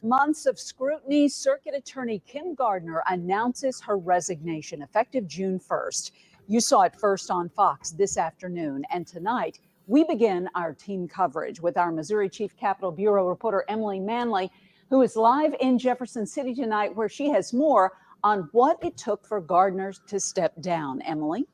Months of scrutiny, Circuit Attorney Kim Gardner announces her resignation effective June 1st. You saw it first on Fox this afternoon, and tonight we begin our team coverage with our Missouri Chief Capitol Bureau reporter Emily Manley, who is live in Jefferson City tonight, where she has more on what it took for Gardner to step down. Emily?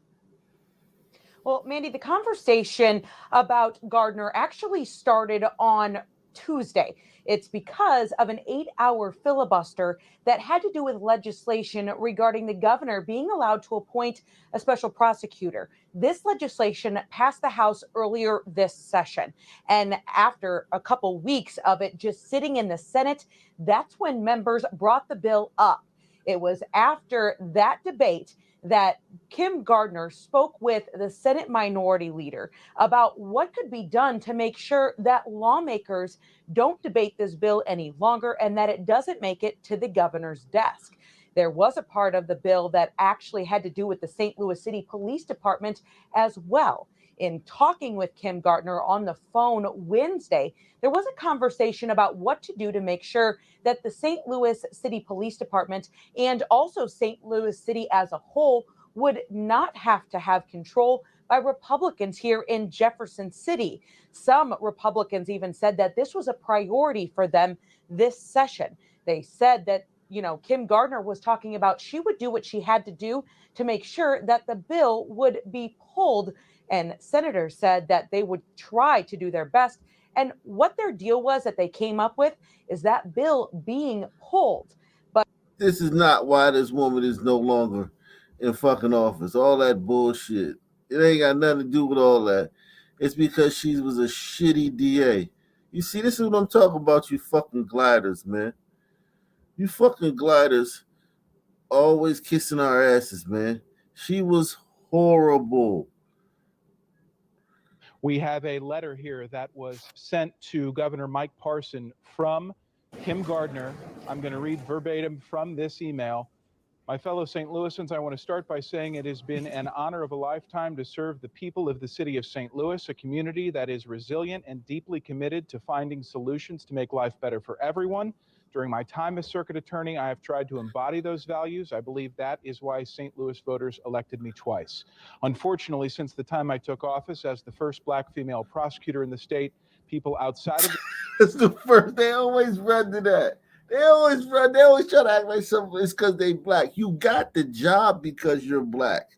Well, Mandy, the conversation about Gardner actually started on Tuesday. It's because of an 8-hour filibuster that had to do with legislation regarding the governor being allowed to appoint a special prosecutor. This legislation passed the House earlier this session. And after a couple weeks of it just sitting in the Senate, that's when members brought the bill up. It was after that debate that Kim Gardner spoke with the Senate Minority Leader about what could be done to make sure that lawmakers don't debate this bill any longer and that it doesn't make it to the governor's desk. There was a part of the bill that actually had to do with the St. Louis City Police Department as well. In talking with Kim Gardner on the phone Wednesday, there was a conversation about what to do to make sure that the St. Louis City Police Department and also St. Louis City as a whole would not have to have control by Republicans here in Jefferson City. Some Republicans even said that this was a priority for them this session. They said that, Kim Gardner was talking about she would do what she had to do to make sure that the bill would be pulled. And senators said that they would try to do their best. And what their deal was that they came up with is that bill being pulled. But this is not why this woman is no longer in fucking office. All that bullshit. It ain't got nothing to do with all that. It's because she was a shitty DA. You see, this is what I'm talking about, you fucking gliders, man. You fucking gliders always kissing our asses, man. She was horrible. We have a letter here that was sent to Governor Mike Parson from Kim Gardner. I'm going to read verbatim from this email. My fellow St. Louisans, I want to start by saying it has been an honor of a lifetime to serve the people of the city of St. Louis, a community that is resilient and deeply committed to finding solutions to make life better for everyone. During my time as circuit attorney, I have tried to embody those values. I believe that is why St. Louis voters elected me twice. Unfortunately, since the time I took office as the first black female prosecutor in the state, people outside of It's the first. They always run to that. They always try to act like something. It's because they black. You got the job because you're black.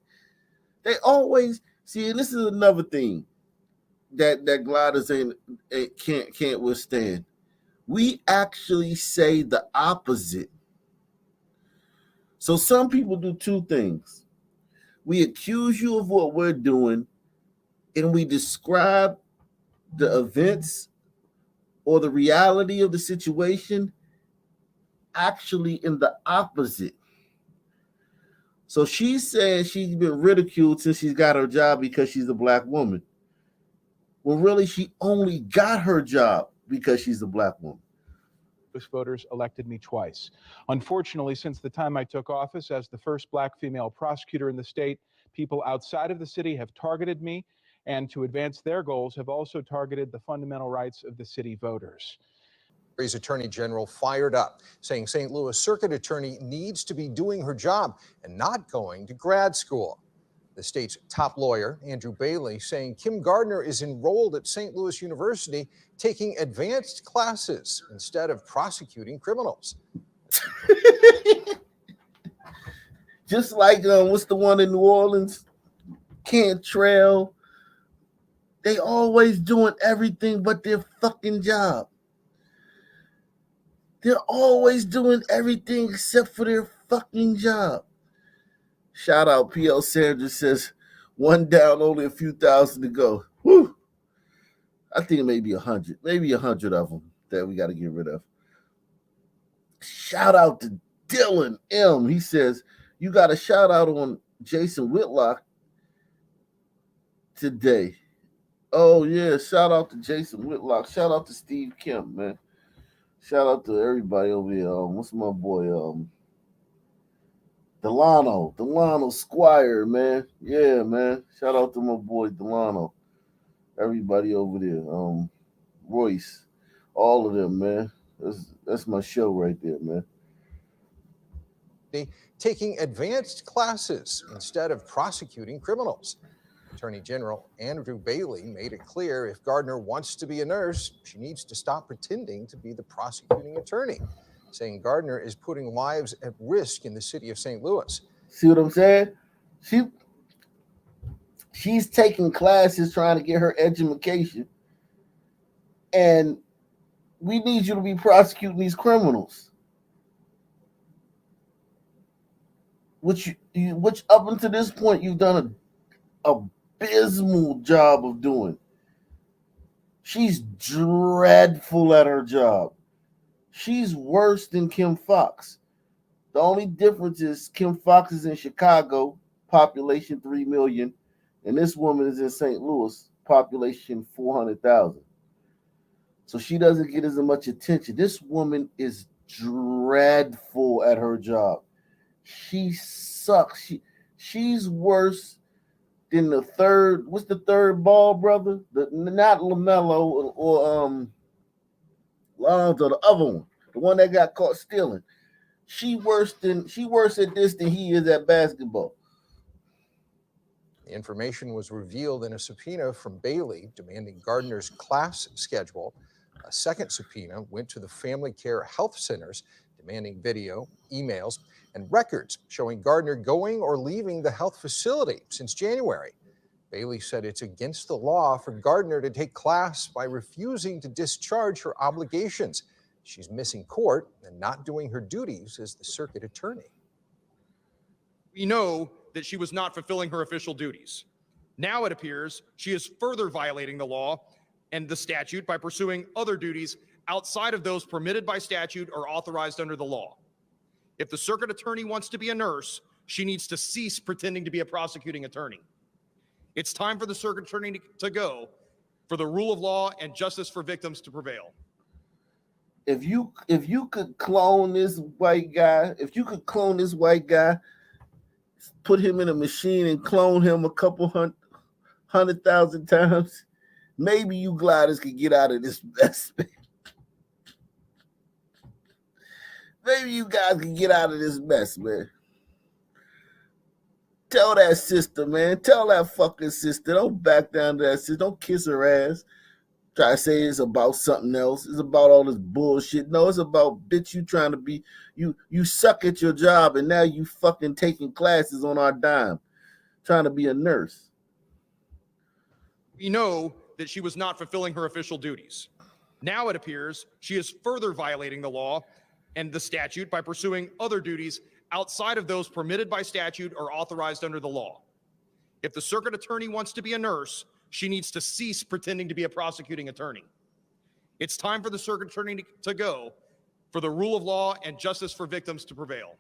They always see. And this is another thing that gliders can't withstand. We actually say the opposite. So some people do two things. We accuse you of what we're doing, and we describe the events or the reality of the situation actually in the opposite. So she said she's been ridiculed since she's got her job because she's a black woman. Well, really, she only got her job because she's a black woman. Voters elected me twice. Unfortunately, since the time I took office as the first black female prosecutor in the state, people outside of the city have targeted me and to advance their goals have also targeted the fundamental rights of the city voters. Missouri's Attorney General fired up, saying St. Louis Circuit Attorney needs to be doing her job and not going to grad school. The state's top lawyer, Andrew Bailey, saying Kim Gardner is enrolled at St. Louis University taking advanced classes instead of prosecuting criminals. Just like what's the one in New Orleans? Cantrell. They always doing everything but their fucking job. They're always doing everything except for their fucking job. Shout out P.L. Sanders says, one down, only a few thousand to go. Whew. I think maybe 100. Maybe 100 of them that we got to get rid of. Shout out to Dylan M. He says, you got a shout out on Jason Whitlock today. Oh, yeah. Shout out to Jason Whitlock. Shout out to Steve Kemp, man. Shout out to everybody over here. What's my boy? Delano Squire, man. Yeah, man. Shout out to my boy Delano. Everybody over there. Royce. All of them, man. That's my show right there, man. Taking advanced classes instead of prosecuting criminals. Attorney General Andrew Bailey made it clear if Gardner wants to be a nurse, she needs to stop pretending to be the prosecuting attorney, saying Gardner is putting lives at risk in the city of St. Louis. See what I'm saying? She's taking classes trying to get her education, and we need you to be prosecuting these criminals, which up until this point you've done an abysmal job of doing. She's dreadful at her job. She's worse than Kim Foxx. The only difference is Kim Foxx is in Chicago, population 3 million, and this woman is in St. Louis, population 400,000. So she doesn't get as much attention. This woman is dreadful at her job. She sucks. She's worse than the third. What's the third Ball brother? Not LaMelo or Lonzo, the other one, the one that got caught stealing. She worse at this than he is at basketball. The information was revealed in a subpoena from Bailey demanding Gardner's class schedule. A second subpoena went to the Family Care Health Centers demanding video, emails, and records showing Gardner going or leaving the health facility since January. Bailey said it's against the law for Gardner to take class by refusing to discharge her obligations. She's missing court and not doing her duties as the circuit attorney. We know that she was not fulfilling her official duties. Now it appears she is further violating the law and the statute by pursuing other duties outside of those permitted by statute or authorized under the law. If the circuit attorney wants to be a nurse, she needs to cease pretending to be a prosecuting attorney. It's time for the circuit attorney to go, for the rule of law and justice for victims to prevail. If you could clone this white guy, put him in a machine and clone him a couple 100,000 times, maybe you gliders could get out of this mess. Maybe you guys can get out of this mess, man. Tell that sister, man. Tell that fucking sister. Don't back down to that sister. Don't kiss her ass. Try to say it's about something else. It's about all this bullshit. No, it's about, bitch, you trying to be, you suck at your job and now you fucking taking classes on our dime, trying to be a nurse. We know that she was not fulfilling her official duties. Now it appears she is further violating the law and the statute by pursuing other duties outside of those permitted by statute or authorized under the law. If the circuit attorney wants to be a nurse, she needs to cease pretending to be a prosecuting attorney. It's time for the circuit attorney to go, for the rule of law and justice for victims to prevail.